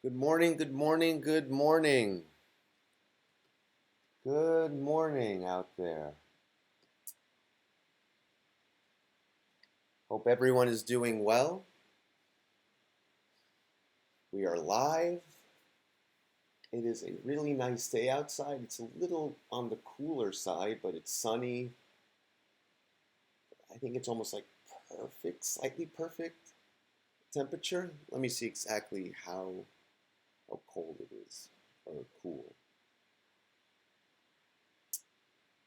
Good morning, good morning, good morning. Good morning out there. Hope everyone is doing well. We are live. It is a really nice day outside. It's a little on the cooler side, but it's sunny. I think it's almost like perfect, slightly perfect temperature. Let me see exactly how cold it is or cool.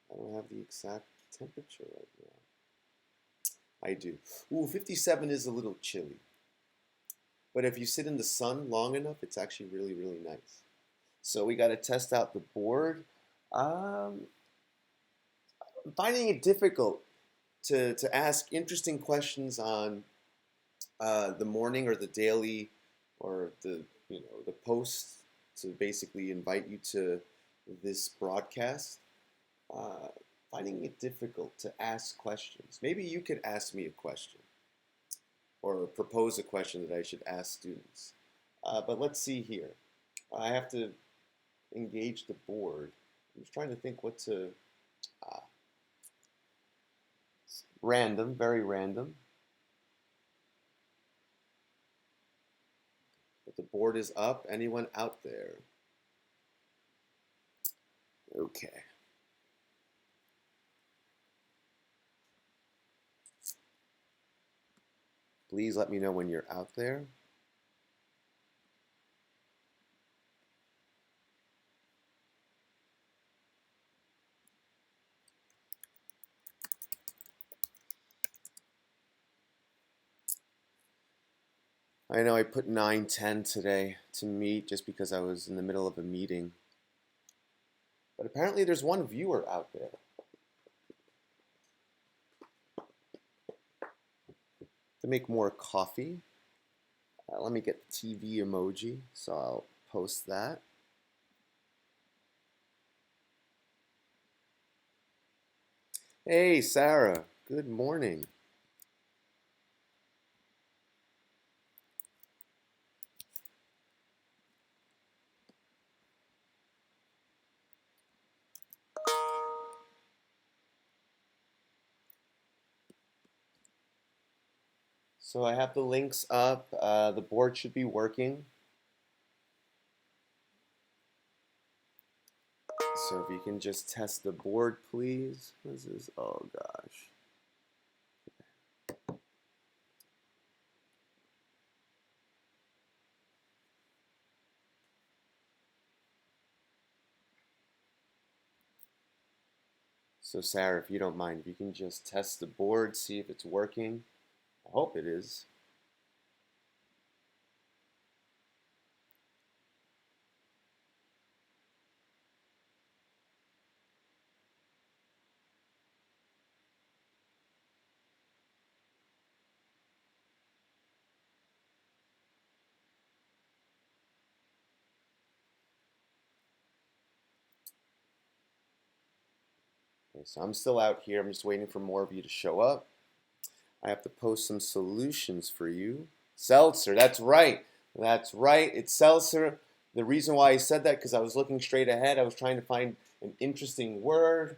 I don't have the exact temperature right now. I do. Ooh, 57 is a little chilly. But if you sit in the sun long enough, it's actually really, really nice. So we got to test out the board. Um, I'm finding it difficult to ask interesting questions on the morning or the daily or the post to basically invite you to this broadcast. Uh, Finding it difficult to ask questions. Maybe you could ask me a question or propose a question that I should ask students. But let's see here. I have to engage the board. I'm just trying to think what to. Uh, Random, very random. But the board is up. Anyone out there? Okay. Please let me know when you're out there. I know I put 9:10 today to meet just because I was in the middle of a meeting. But apparently there's one viewer out there. To make more coffee, let me get the TV emoji, so I'll post that. Hey, Sarah. Good morning. So I have the links up. The board should be working. So if you can just test the board, please. This is, oh gosh. So Sarah, if you don't mind, if you can just test the board, see if it's working. I hope it is. Okay, so I'm still out here. I'm just waiting for more of you to show up. I have to post some solutions for you. Seltzer, that's right. That's right. It's seltzer. The reason why I said that because I was looking straight ahead. I was trying to find an interesting word,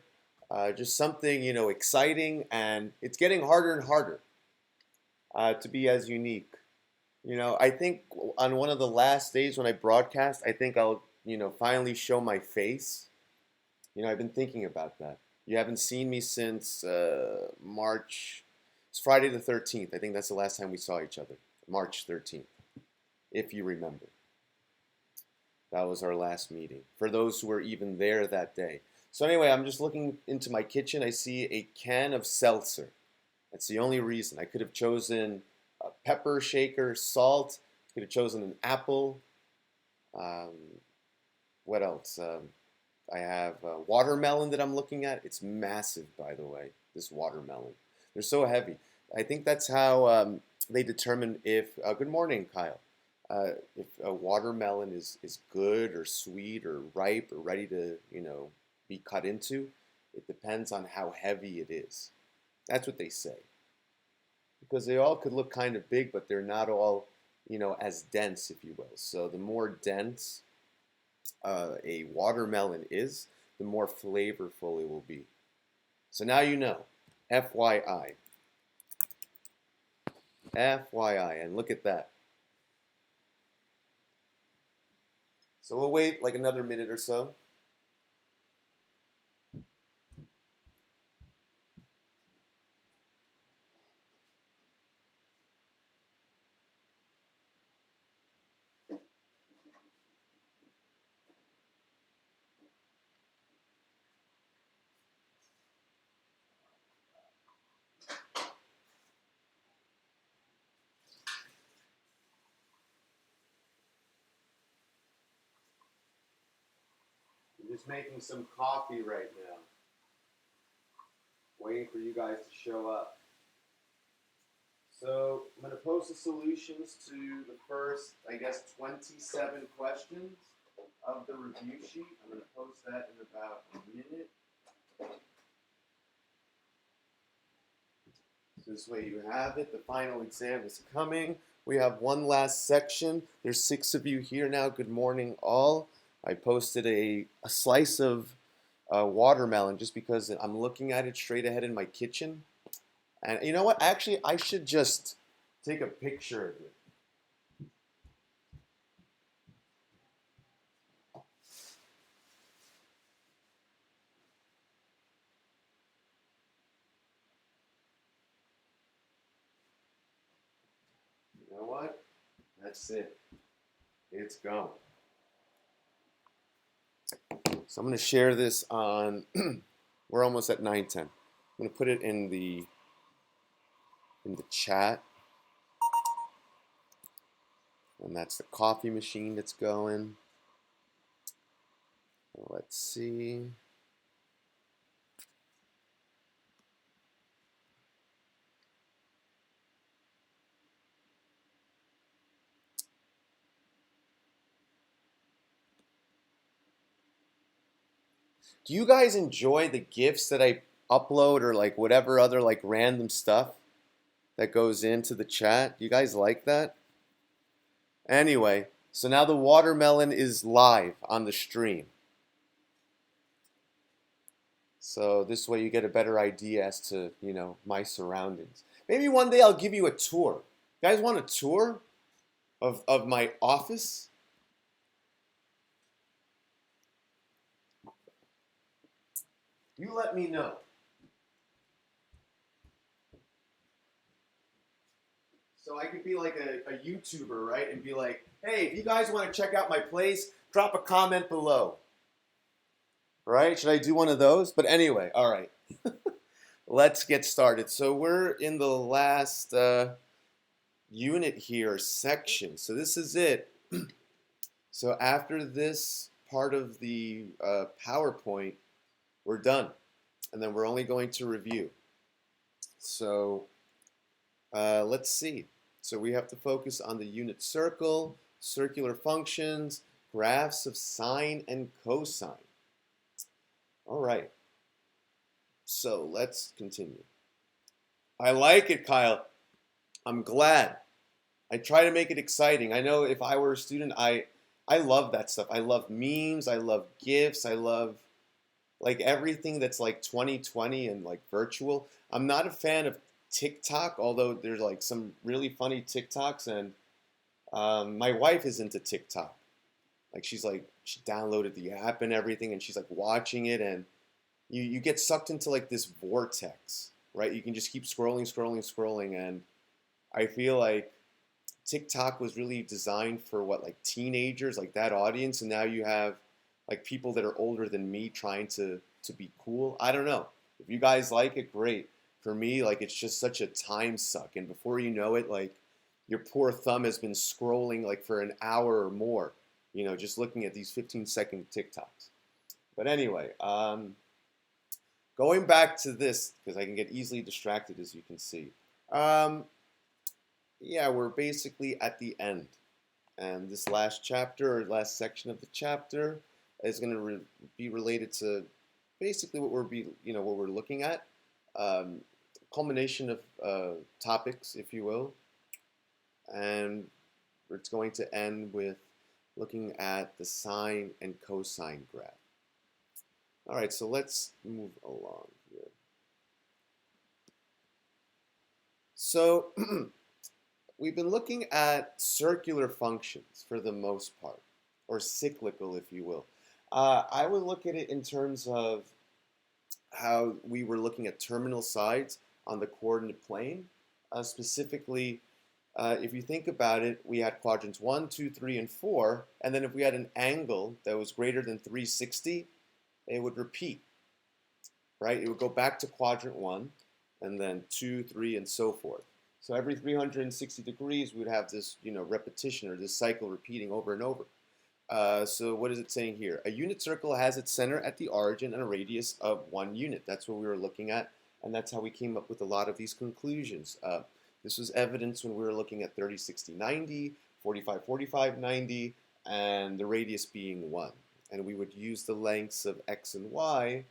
just something exciting, and it's getting harder and harder to be as unique. I think on one of the last days when I broadcast, I think I'll finally show my face. I've been thinking about that. You haven't seen me since March. It's Friday the 13th. I think that's the last time we saw each other. March 13th, if you remember. That was our last meeting. For those who were even there that day. So anyway, I'm just looking into my kitchen. I see a can of seltzer. That's the only reason. I could have chosen a pepper shaker, salt. Could have chosen an apple. Um, what else? I have watermelon that I'm looking at. It's massive, by the way, this watermelon. They're so heavy. I think that's how they determine if, good morning, Kyle, if a watermelon is good or sweet or ripe or ready to, be cut into. It depends on how heavy it is. That's what they say. Because they all could look kind of big, but they're not all, as dense, if you will. So the more dense a watermelon is, the more flavorful it will be. So now you know. FYI. FYI. And look at that. So we'll wait like another minute or so. I'm just making some coffee right now. Waiting for you guys to show up. So I'm going to post the solutions to the first, 27 questions of the review sheet. I'm going to post that in about a minute. So this way you have it. The final exam is coming. We have one last section. There's 6 of you here now. Good morning, all. I posted a slice of watermelon just because I'm looking at it straight ahead in my kitchen. And you know what? Actually, I should just take a picture of it. You know what? That's it. It's gone. So I'm going to share this on, we're almost at 9:10. I'm going to put it in the chat. And that's the coffee machine that's going. Let's see. Do you guys enjoy the GIFs that I upload or like whatever other like random stuff that goes into the chat? You guys like that? Anyway, so now the watermelon is live on the stream. So this way you get a better idea as to, my surroundings. Maybe one day I'll give you a tour. You guys want a tour of my office? You let me know. So I could be like a YouTuber, right? And be like, hey, if you guys want to check out my place, drop a comment below. Right? Should I do one of those? But anyway, all right. Let's get started. So we're in the last unit here, section. So this is it. So after this part of the PowerPoint, we're done. And then we're only going to review. So let's see. So we have to focus on the unit circle, circular functions, graphs of sine and cosine. All right. So let's continue. I like it, Kyle. I'm glad. I try to make it exciting. I know if I were a student, I love that stuff. I love memes. I love GIFs. I love like everything that's like 2020 and like virtual. I'm not a fan of TikTok, although there's like some really funny TikToks, and my wife is into TikTok. Like she downloaded the app and everything, and she's like watching it, and you get sucked into like this vortex, right? You can just keep scrolling, and I feel like TikTok was really designed for like teenagers, like that audience, and now you have like people that are older than me trying to be cool. I don't know. If you guys like it, great. For me, like it's just such a time suck, and before you know it, like your poor thumb has been scrolling like for an hour or more, just looking at these 15-second TikToks. But anyway, going back to this, because I can get easily distracted, as you can see. Yeah, we're basically at the end. And this last chapter, or last section of the chapter, is going to be related to basically what we're looking at. Culmination of topics, if you will. And it's going to end with looking at the sine and cosine graph. All right, so let's move along here. So we've been looking at circular functions for the most part, or cyclical, if you will. I would look at it in terms of how we were looking at terminal sides on the coordinate plane. Specifically, if you think about it, we had quadrants 1, 2, 3, and 4, and then if we had an angle that was greater than 360, it would repeat, right? It would go back to quadrant 1, and then 2, 3, and so forth. So every 360 degrees, we would have this, repetition or this cycle repeating over and over. So what is it saying here? A unit circle has its center at the origin and a radius of 1 unit. That's what we were looking at, and that's how we came up with a lot of these conclusions. This was evidence when we were looking at 30, 60, 90, 45, 45, 90, and the radius being 1. And we would use the lengths of x and y,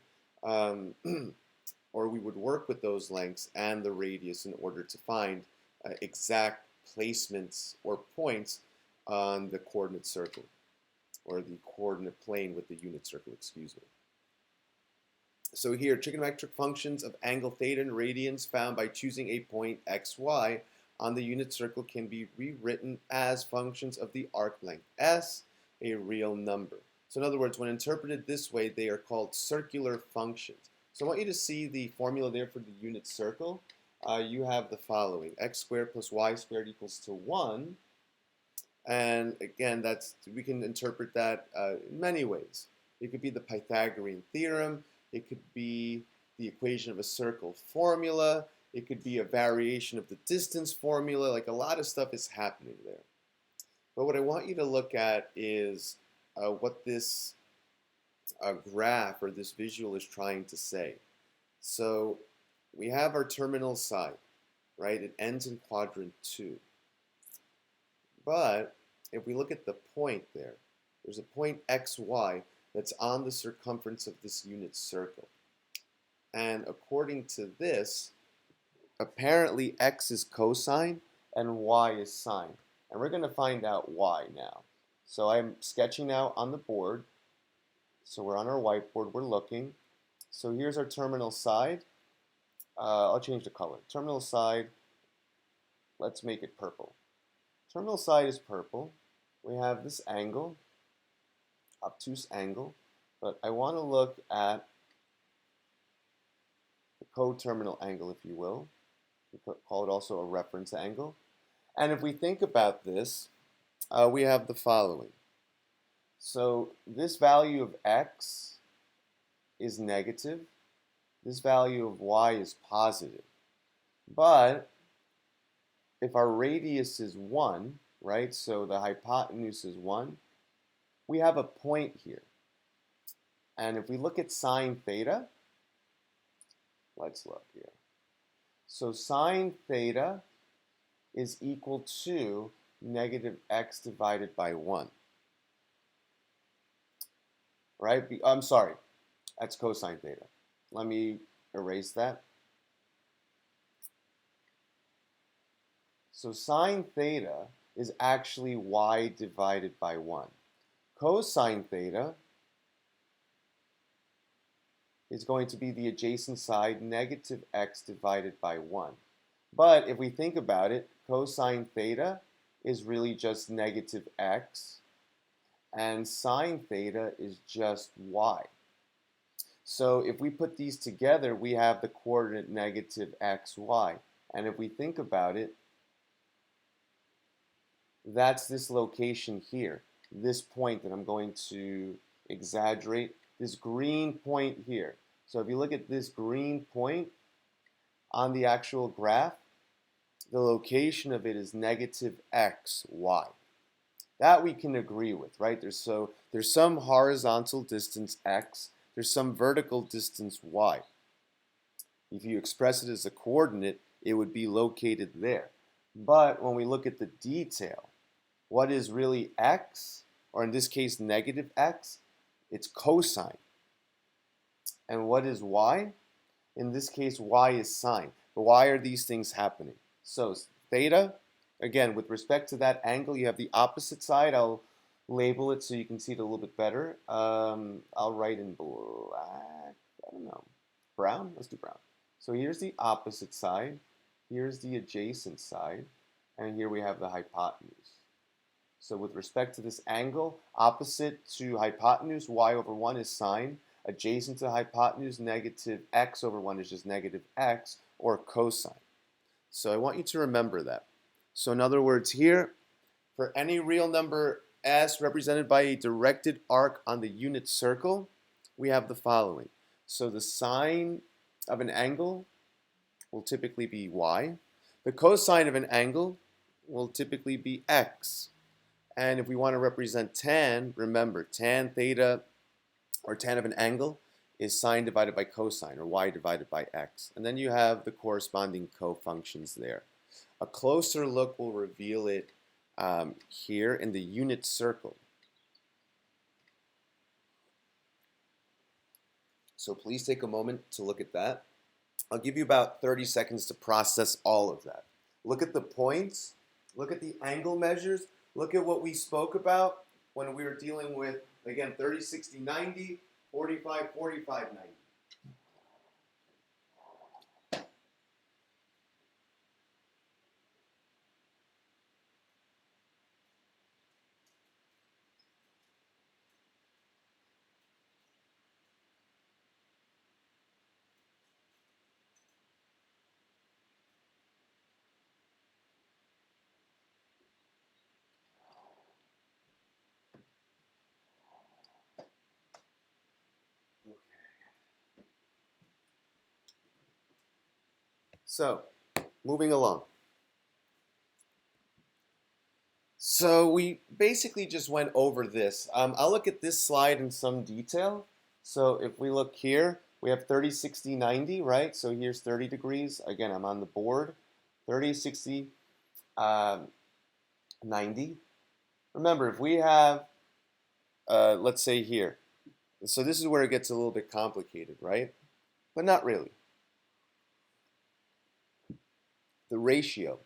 or we would work with those lengths and the radius in order to find exact placements or points on the coordinate circle, or the coordinate plane with the unit circle, excuse me. So here, trigonometric functions of angle theta and radians found by choosing a point xy on the unit circle can be rewritten as functions of the arc length s, a real number. So in other words, when interpreted this way, they are called circular functions. So I want you to see the formula there for the unit circle. You have the following: x squared plus y squared equals to 1. And again, we can interpret that in many ways. It could be the Pythagorean theorem. It could be the equation of a circle formula. It could be a variation of the distance formula. Like, a lot of stuff is happening there. But what I want you to look at is what this graph or this visual is trying to say. So we have our terminal side, right? It ends in quadrant 2. But if we look at the point there, there's a point xy that's on the circumference of this unit circle. And according to this, apparently x is cosine and y is sine. And we're going to find out why now. So I'm sketching out on the board. So we're on our whiteboard, we're looking. So here's our terminal side. I'll change the color. Terminal side, let's make it purple. Terminal side is purple. We have this angle, obtuse angle, but I want to look at the coterminal angle, if you will. We could call it also a reference angle. And if we think about this, we have the following. So this value of x is negative. This value of y is positive. But if our radius is 1, right, so the hypotenuse is 1, we have a point here. And if we look at sine theta, let's look here. So sine theta is equal to negative x divided by 1. Right? I'm sorry, that's cosine theta. Let me erase that. So sine theta is actually y divided by 1. Cosine theta is going to be the adjacent side, negative x divided by 1. But if we think about it, cosine theta is really just negative x, and sine theta is just y. So if we put these together, we have the coordinate negative xy. And if we think about it, that's this location here, this point that I'm going to exaggerate, this green point here. So if you look at this green point on the actual graph, the location of it is negative xy. That we can agree with, right? There's some horizontal distance x, there's some vertical distance y. If you express it as a coordinate, it would be located there. But when we look at the detail, what is really x, or in this case negative x, it's cosine. And what is y? In this case, y is sine. But why are these things happening? So theta again, with respect to that angle, you have the opposite side. I'll label it so you can see it a little bit better. I'll write in black, I don't know, brown? Let's do brown. So here's the opposite side, here's the adjacent side, and here we have the hypotenuse. So with respect to this angle, opposite to hypotenuse, y over 1 is sine. Adjacent to hypotenuse, negative x over 1 is just negative x, or cosine. So I want you to remember that. So in other words here, for any real number s represented by a directed arc on the unit circle, we have the following. So the sine of an angle will typically be y. The cosine of an angle will typically be x. And if we want to represent tan, remember, tan theta, or tan of an angle, is sine divided by cosine, or y divided by x. And then you have the corresponding cofunctions there. A closer look will reveal it here in the unit circle. So please take a moment to look at that. I'll give you about 30 seconds to process all of that. Look at the points, look at the angle measures, look at what we spoke about when we were dealing with, again, 30, 60, 90, 45, 45, 90. So, moving along. So we basically just went over this. I'll look at this slide in some detail. So if we look here, we have 30, 60, 90, right? So here's 30 degrees. Again, I'm on the board. 30, 60, 90. Remember, if we have, let's say here, so this is where it gets a little bit complicated, right? But not really. The ratio,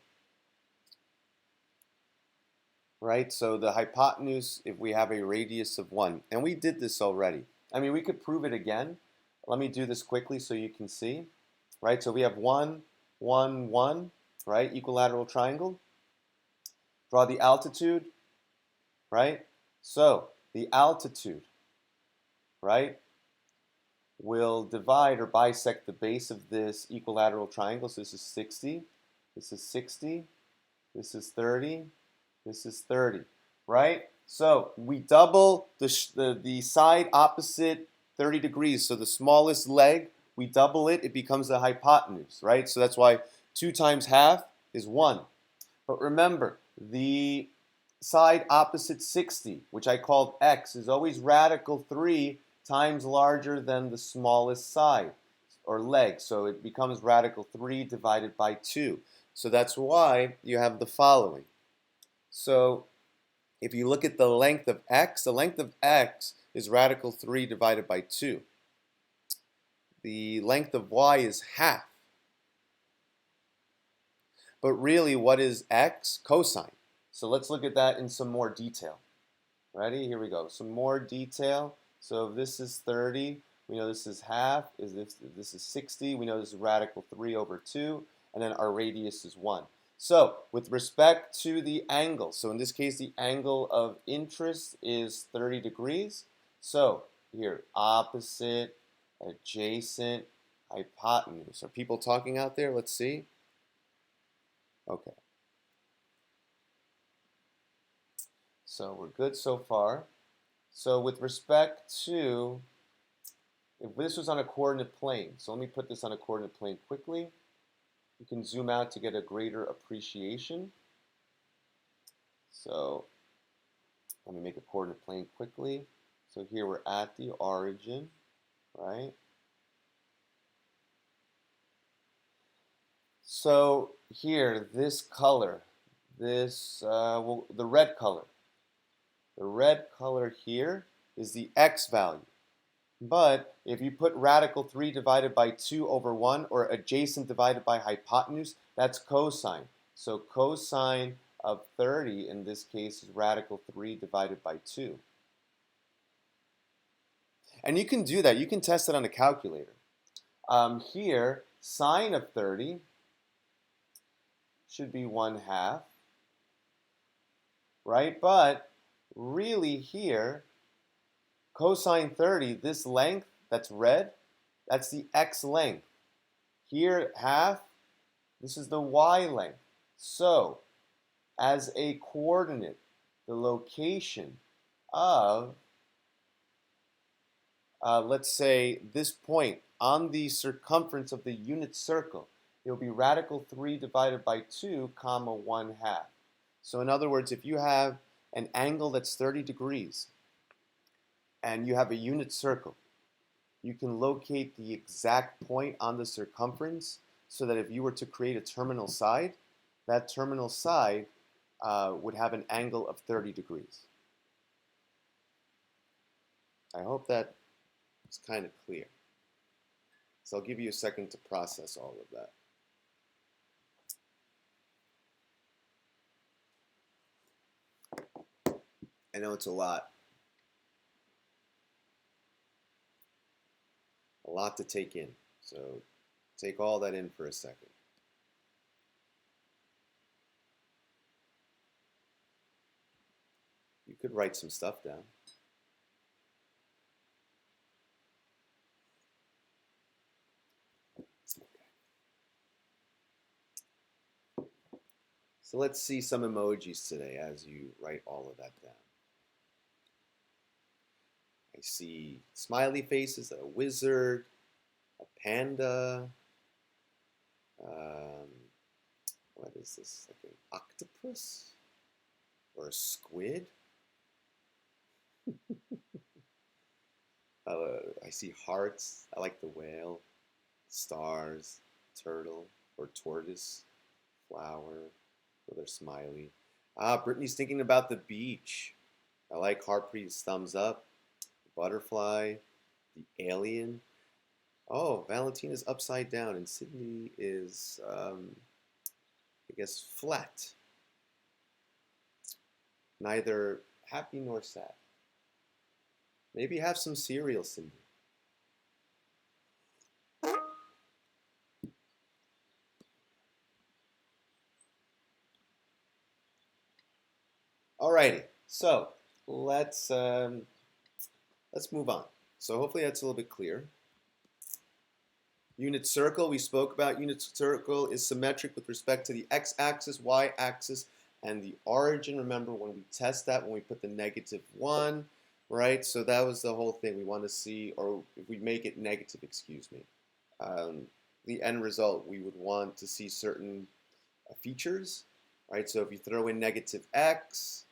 right? So the hypotenuse, if we have a radius of 1, and we did this already. I mean, we could prove it again. Let me do this quickly so you can see, right? So we have 1, 1, 1, right? Equilateral triangle. Draw the altitude, right? So the altitude, right, will divide or bisect the base of this equilateral triangle. So this is 60, this is 60, this is 30, this is 30, right? So we double the side opposite 30 degrees. So the smallest leg, we double it, it becomes the hypotenuse, right? So that's why 2 times half is 1. But remember, the side opposite 60, which I called x, is always radical 3 times larger than the smallest side or leg. So it becomes radical 3 divided by 2. So that's why you have the following. So if you look at the length of x, the length of x is radical 3 divided by 2. The length of y is half. But really, what is x? Cosine. So let's look at that in some more detail. Ready? Here we go. Some more detail. So if this is 30, we know this is half. If this is 60, we know this is radical 3 over 2. And then our radius is 1. So with respect to the angle, so in this case, the angle of interest is 30 degrees. So here, opposite, adjacent, hypotenuse. Are people talking out there? Let's see. Okay. So we're good so far. So with respect to, if this was on a coordinate plane, so let me put this on a coordinate plane quickly. You can zoom out to get a greater appreciation. So let me make a coordinate plane quickly. So here we're at the origin, right? So here, this color, this, the red color. The red color here is the x value. But if you put radical 3 divided by 2 over 1, or adjacent divided by hypotenuse, that's cosine. So cosine of 30 in this case is radical 3 divided by 2. And you can do that. You can test it on a calculator. Here, sine of 30 should be 1/2, right? But really here, cosine 30, this length that's red, that's the x length. Here, half, this is the y length. So, as a coordinate, the location of, let's say, this point on the circumference of the unit circle, it will be radical 3 divided by 2, comma 1/2. So in other words, if you have an angle that's 30 degrees and you have a unit circle, you can locate the exact point on the circumference so that if you were to create a terminal side, that terminal side would have an angle of 30 degrees. I hope that is kind of clear. So I'll give you a second to process all of that. I know it's a lot to take in. So take all that in for a second. You could write some stuff down. So let's see some emojis today as you write all of that down. I see smiley faces, a wizard, a panda. What is this? Like an octopus or a squid? I see hearts. I like the whale, stars, turtle or tortoise, flower, another smiley. Brittany's thinking about the beach. I like Harpreet's thumbs up, butterfly, the alien. Oh, Valentina's upside down, and Sydney is, I guess, flat. Neither happy nor sad. Maybe have some cereal, Cindy. Alrighty, so let's move on. So hopefully that's a little bit clear. Unit circle, we spoke about. Unit circle is symmetric with respect to the x-axis, y-axis, and the origin. Remember when we test that, when we put the -1, right? So that was the whole thing. We want to see, or if we make it negative, excuse me, the end result, we would want to see certain features, right? So if you throw in -x,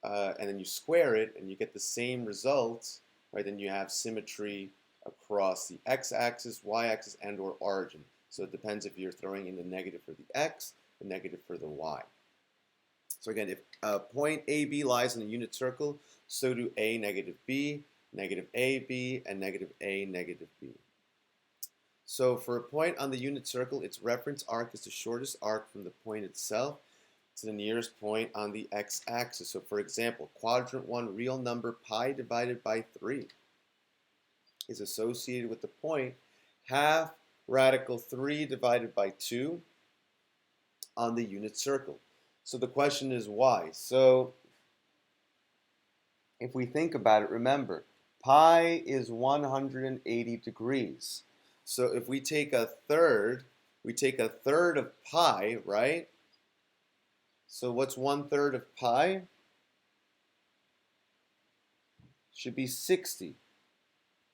and then you square it, and you get the same result, right? Then you have symmetry across the x-axis, y-axis, and or origin. So it depends if you're throwing in the negative for the x, the negative for the y. So again, if point AB lies in a unit circle, so do A, negative B, negative AB, and negative A, negative B. So for a point on the unit circle, its reference arc is the shortest arc from the point itself to the nearest point on the x-axis. So for example, quadrant 1 real number pi divided by 3 is associated with the point half radical 3 divided by 2 on the unit circle. So the question is why? So if we think about it, remember, pi is 180 degrees. So if we take a third of pi, right? So what's 1/3 of pi? Should be 60.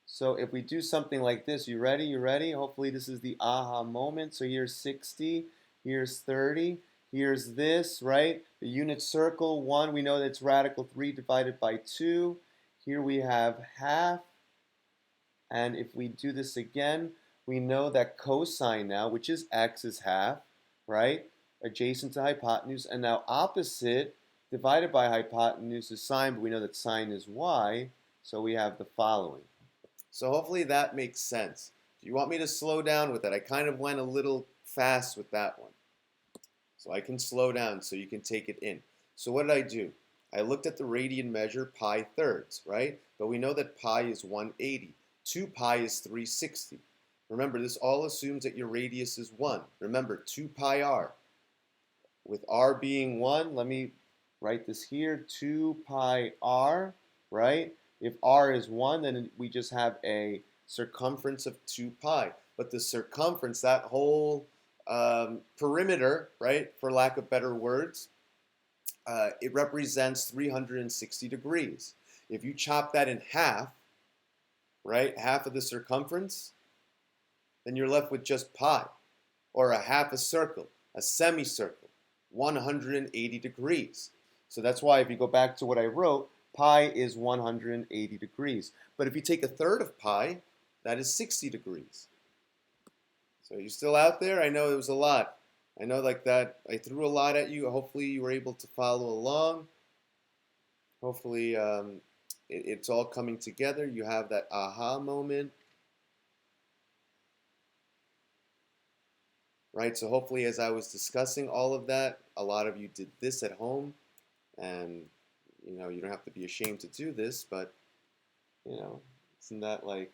So if we do something like this, you ready? You ready? Hopefully this is the aha moment. So here's 60, here's 30, here's this, right? The unit circle, 1, we know that's radical 3 divided by 2. Here we have half. And if we do this again, we know that cosine now, which is x, is half, right? Adjacent to hypotenuse. And now opposite divided by hypotenuse is sine, but we know that sine is y. So we have the following. So hopefully that makes sense. Do you want me to slow down with that? I kind of went a little fast with that one. So I can slow down so you can take it in. So what did I do? I looked at the radian measure pi thirds, right? But we know that pi is 180. 2 pi is 360. Remember, this all assumes that your radius is 1. Remember, 2 pi r. With r being 1, let me write this here, 2 pi r, right? If r is 1, then we just have a circumference of 2 pi. But the circumference, that whole perimeter, right, for lack of better words, it represents 360 degrees. If you chop that in half, right, half of the circumference, then you're left with just pi, or a half a circle, a semicircle, 180 degrees. So that's why if you go back to what I wrote, pi is 180 degrees. But if you take a third of pi, that is 60 degrees. So you're still out there? I know it was a lot. I know like that I threw a lot at you. Hopefully you were able to follow along. Hopefully it's all coming together. You have that aha moment. Right, so hopefully as I was discussing all of that, a lot of you did this at home, and you don't have to be ashamed to do this, but isn't that like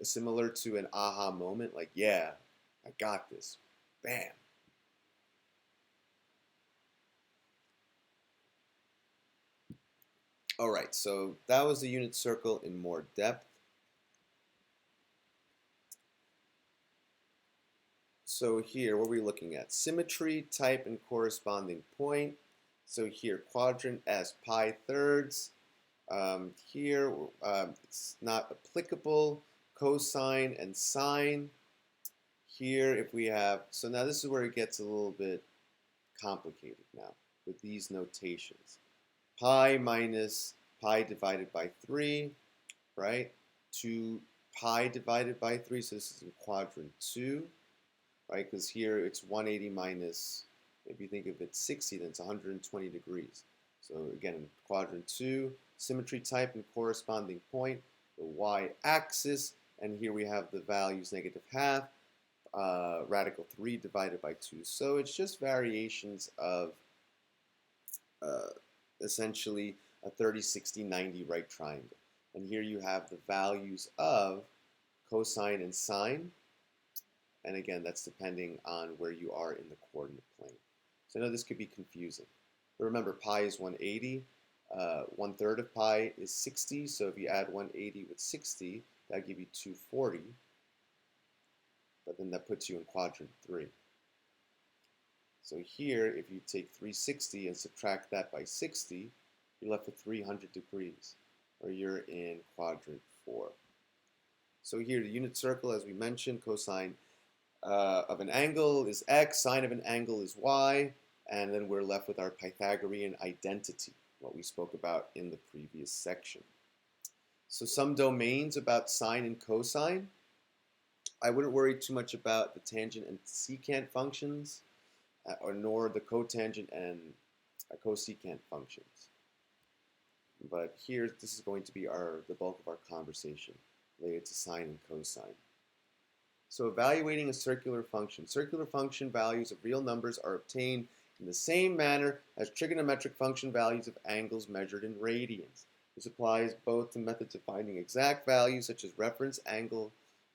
similar to an aha moment? Like, yeah, I got this. Bam. All right, so that was the unit circle in more depth. So here, what are we looking at? Symmetry, type, and corresponding point. So here, quadrant as pi thirds. Here, it's not applicable. Cosine and sine. Here, if we have, so now this is where it gets a little bit complicated now with these notations. Pi minus pi divided by 3, right? 2 pi divided by 3, so this is in quadrant 2. Right, because here it's 180 minus, if you think of it 60, then it's 120 degrees. So again, in quadrant 2, symmetry type and corresponding point, the y-axis, and here we have the values negative half, radical 3 divided by 2. So it's just variations of essentially a 30, 60, 90 right triangle. And here you have the values of cosine and sine. And again, that's depending on where you are in the coordinate plane. So I know this could be confusing. But remember, pi is 180. 1/3 of pi is 60. So if you add 180 with 60, that'll give you 240. But then that puts you in quadrant 3. So here, if you take 360 and subtract that by 60, you're left with 300 degrees, or you're in quadrant 4. So here, the unit circle, as we mentioned, cosine of an angle is x, sine of an angle is y, and then we're left with our Pythagorean identity, what we spoke about in the previous section. So some domains about sine and cosine. I wouldn't worry too much about the tangent and secant functions, nor the cotangent and cosecant functions. But here, this is going to be the bulk of our conversation related to sine and cosine. So evaluating a circular function. Circular function values of real numbers are obtained in the same manner as trigonometric function values of angles measured in radians. This applies both to methods of finding exact values such as reference angle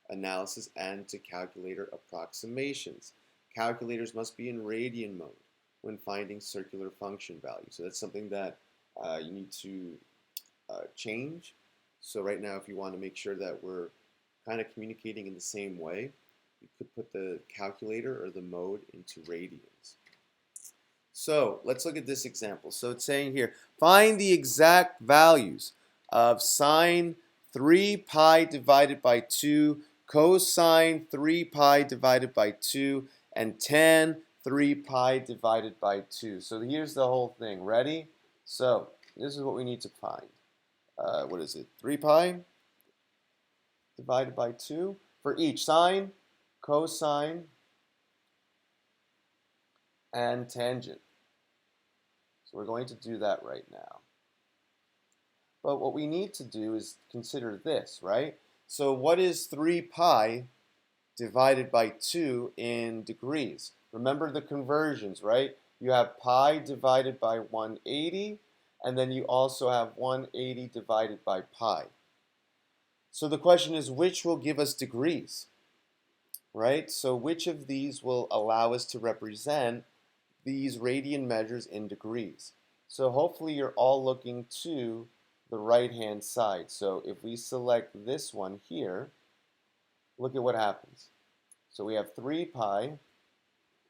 analysis and to calculator approximations. Calculators must be in radian mode when finding circular function values. So that's something that you need to change. So right now, if you want to make sure that we're kind of communicating in the same way, you could put the calculator or the mode into radians. So let's look at this example. So it's saying here, find the exact values of sine 3 pi divided by 2, cosine 3 pi divided by 2, and tan 3 pi divided by 2. So here's the whole thing. Ready? So this is what we need to find. What is it? 3 pi divided by 2 for each sine, cosine, and tangent. So we're going to do that right now. But what we need to do is consider this, right? So what is 3 pi divided by 2 in degrees? Remember the conversions, right? You have pi divided by 180, and then you also have 180 divided by pi. So the question is, which will give us degrees, right? So which of these will allow us to represent these radian measures in degrees? So hopefully you're all looking to the right-hand side. So if we select this one here, look at what happens. So we have 3 pi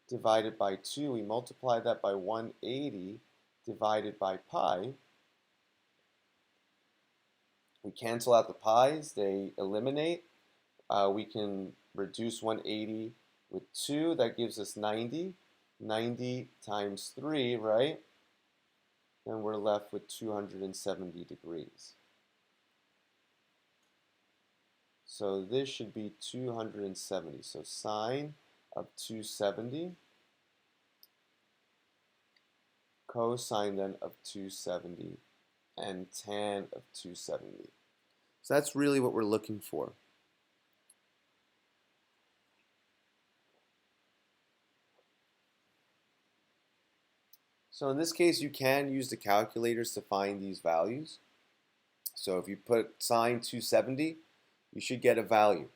divided by 2. We multiply that by 180 divided by pi. We cancel out the pi's. They eliminate. We can reduce 180 with 2. That gives us 90. 90 times 3, right? Then we're left with 270 degrees. So this should be 270. So sine of 270, cosine then of 270, and tan of 270. So that's really what we're looking for. So in this case, you can use the calculators to find these values. So if you put sine 270, you should get a value.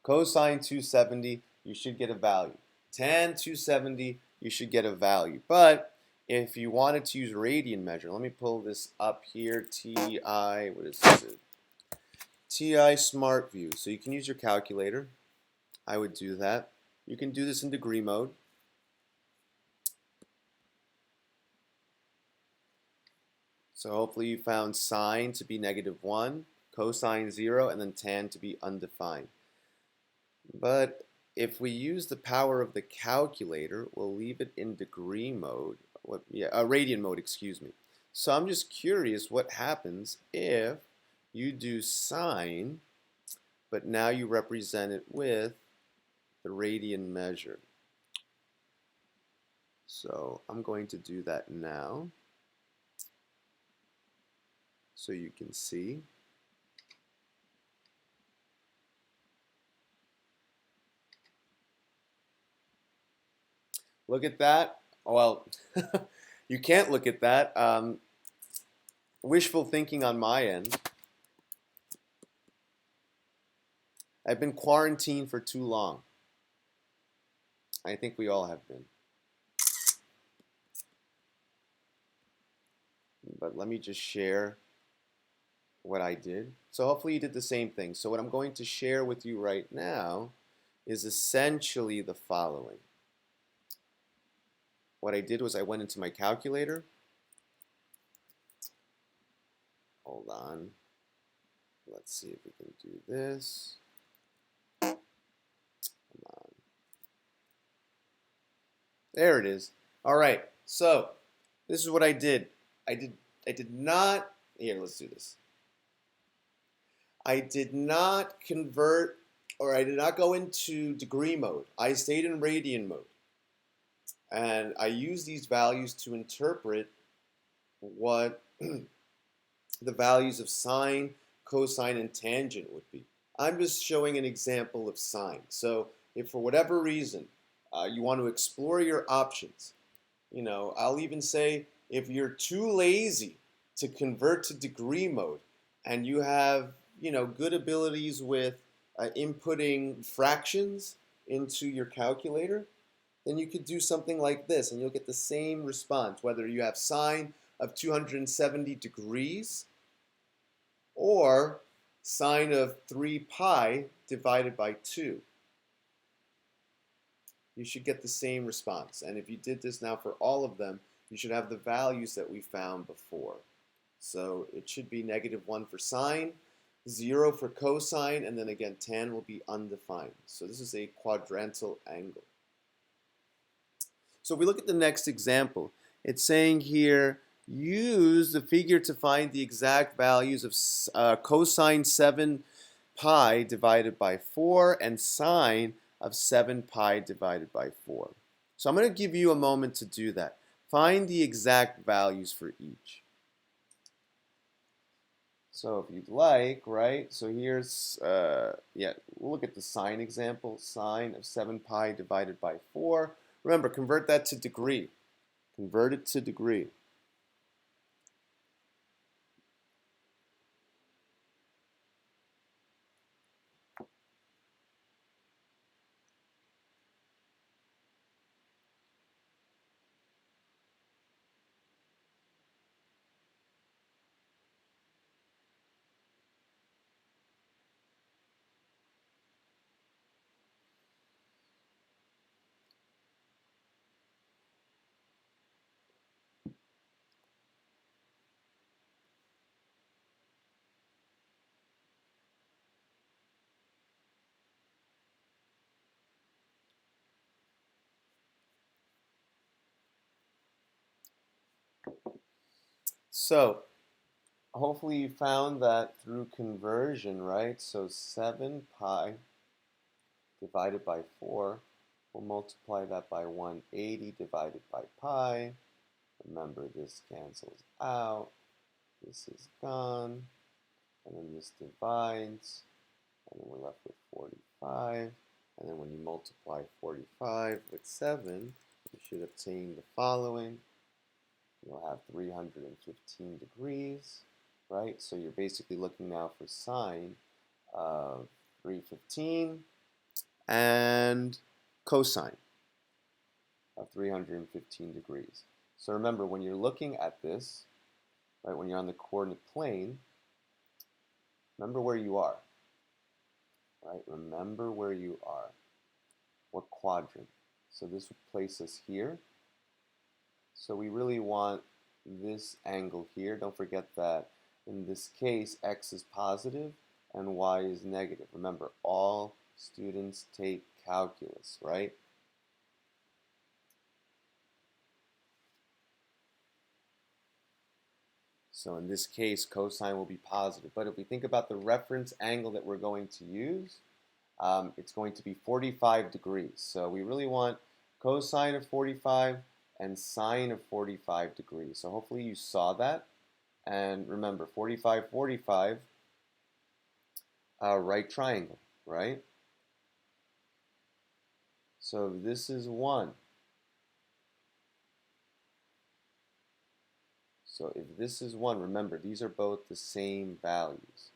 Cosine 270, you should get a value. Tan 270, you should get a value. But if you wanted to use radian measure, let me pull this up here, TI, what is this? TI Smart View. So you can use your calculator. I would do that. You can do this in degree mode. So hopefully you found sine to be -1, cosine 0, and then tan to be undefined. But if we use the power of the calculator, we'll leave it in degree mode. Radian mode, excuse me. So I'm just curious what happens if you do sine, but now you represent it with the radian measure. So I'm going to do that now, so you can see. Look at that. Well, you can't look at that. Wishful thinking on my end. I've been quarantined for too long. I think we all have been. But let me just share what I did. So hopefully you did the same thing. So what I'm going to share with you right now is essentially the following. What I did was I went into my calculator. Hold on. Let's see if we can do this. Come on. There it is. All right. So this is what I did. I did not, here, let's do this. I did not convert, or I did not go into degree mode. I stayed in radian mode. And I used these values to interpret what the values of sine, cosine, and tangent would be. I'm just showing an example of sine. So if for whatever reason you want to explore your options, I'll even say if you're too lazy to convert to degree mode and you have, good abilities with inputting fractions into your calculator, then you could do something like this and you'll get the same response, whether you have sine of 270 degrees or sine of 3 pi divided by 2. You should get the same response. And if you did this now for all of them, you should have the values that we found before. So it should be -1 for sine, 0 for cosine, and then again tan will be undefined. So this is a quadrantal angle. So if we look at the next example, it's saying here, use the figure to find the exact values of cosine 7 pi divided by 4 and sine of 7 pi divided by 4. So I'm going to give you a moment to do that. Find the exact values for each. So if you'd like, right, so here's, we'll look at the sine example. Sine of 7 pi divided by 4. Remember, convert that to degree. Convert it to degree. So, hopefully you found that through conversion, right? So 7 pi divided by 4, we'll multiply that by 180 divided by pi. Remember, this cancels out. This is gone. And then this divides. And then we're left with 45. And then when you multiply 45 with 7, you should obtain the following. You'll have 315 degrees, right? So you're basically looking now for sine of 315 and cosine of 315 degrees. So remember, when you're looking at this, right, when you're on the coordinate plane, remember where you are, right? Remember where you are. What quadrant? So this would place us here. So we really want this angle here. Don't forget that in this case, x is positive and y is negative. Remember, all students take calculus, right? So in this case, cosine will be positive. But if we think about the reference angle that we're going to use, it's going to be 45 degrees. So we really want cosine of 45 and sine of 45 degrees. So hopefully you saw that. And remember, 45, 45, right triangle, right? So this is 1. So if this is 1, remember, these are both the same values.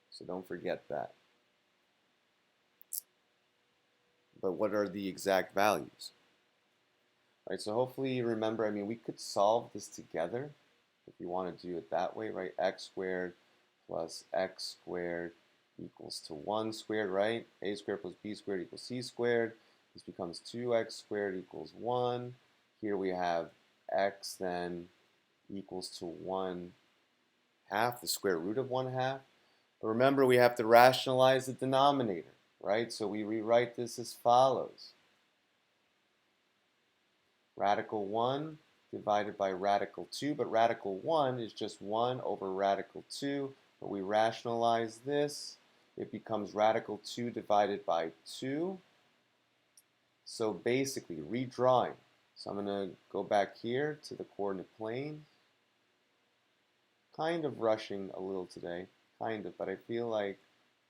So don't forget that. But what are the exact values? Right, so hopefully you remember, I mean, we could solve this together if you want to do it that way, right? X squared plus x squared equals to 1 squared, right? A squared plus b squared equals c squared. This becomes 2x squared equals 1. Here we have x then equals to 1 half, the square root of 1 half. But remember, we have to rationalize the denominator, right? So we rewrite this as follows. Radical 1 divided by radical 2, but radical 1 is just 1 over radical 2. But we rationalize this. It becomes radical 2 divided by 2. So basically, redrawing. So I'm going to go back here to the coordinate plane. Kind of rushing a little today, kind of, but I feel like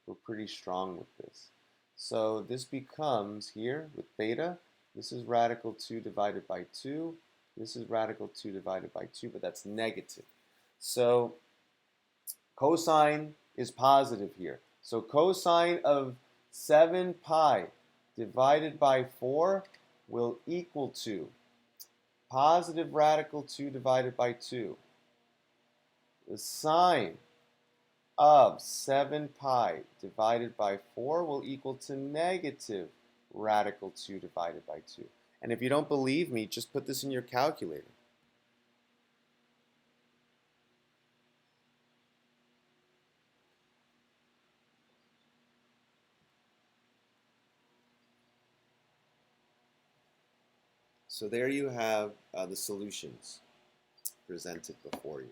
we're pretty strong with this. So this becomes here with beta, this is radical 2 divided by 2. This is radical 2 divided by 2, but that's negative. So cosine is positive here. So cosine of 7 pi divided by 4 will equal to positive radical 2 divided by 2. The sine of 7 pi divided by 4 will equal to negative radical 2 divided by 2. And if you don't believe me, just put this in your calculator. So there you have the solutions presented before you.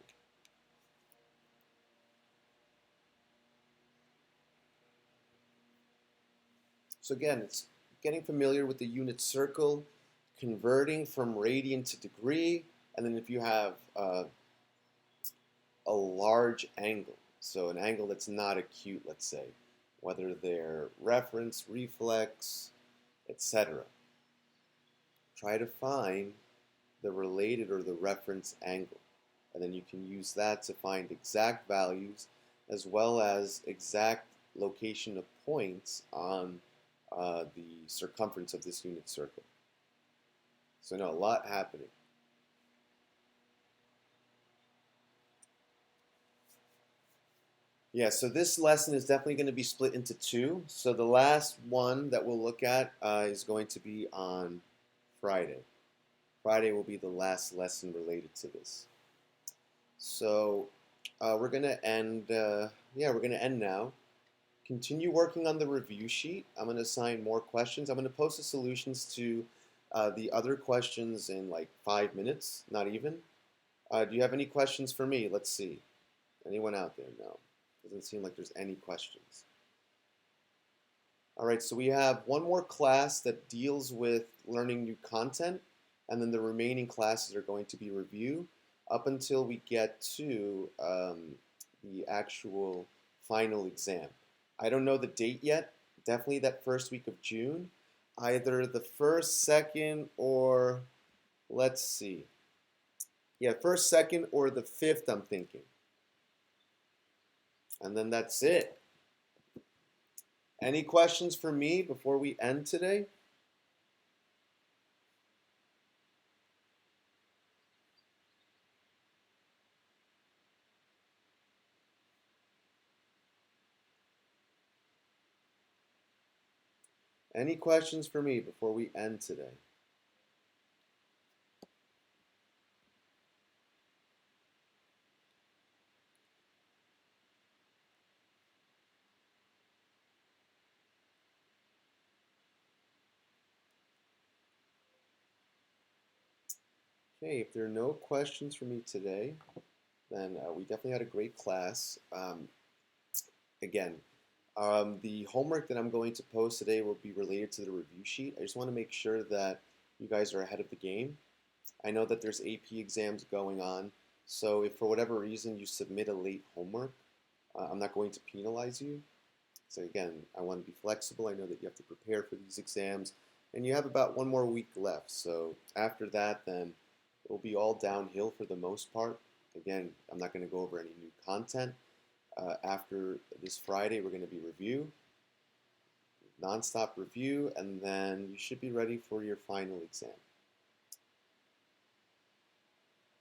So again, it's getting familiar with the unit circle, converting from radian to degree, and then if you have a large angle, so an angle that's not acute, let's say, whether they're reference, reflex, etc. Try to find the related or the reference angle, and then you can use that to find exact values as well as exact location of points on the circumference of this unit circle. So a lot happening. Yeah, so this lesson is definitely going to be split into two. So the last one that we'll look at is going to be on Friday. Friday will be the last lesson related to this. So we're going to end, we're going to end now. Continue working on the review sheet. I'm going to assign more questions. I'm going to post the solutions to the other questions in like 5 minutes, not even. Do you have any questions for me? Let's see. Anyone out there? No. Doesn't seem like there's any questions. All right, so we have one more class that deals with learning new content, and then the remaining classes are going to be review up until we get to the actual final exam. I don't know the date yet. Definitely that first week of June. Either the 1st, 2nd, or let's see. Yeah, 1st, 2nd, or the 5th, I'm thinking. And then that's it. Any questions for me before we end today? Any questions for me before we end today? Okay, if there are no questions for me today, then we definitely had a great class. Again, the homework that I'm going to post today will be related to the review sheet. I just want to make sure that you guys are ahead of the game. I know that there's AP exams going on, so if for whatever reason you submit a late homework, I'm not going to penalize you. So again, I want to be flexible. I know that you have to prepare for these exams, and you have about 1 more week left. So after that, then it will be all downhill for the most part. Again, I'm not going to go over any new content. After this Friday, we're going to be review, nonstop review, and then you should be ready for your final exam.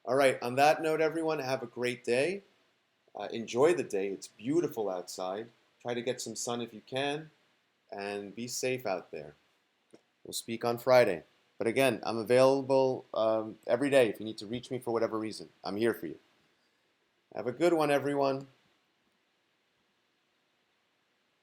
All right, on that note, everyone, have a great day. Enjoy the day. It's beautiful outside. Try to get some sun if you can, and be safe out there. We'll speak on Friday. But again, I'm available every day if you need to reach me for whatever reason. I'm here for you. Have a good one, everyone.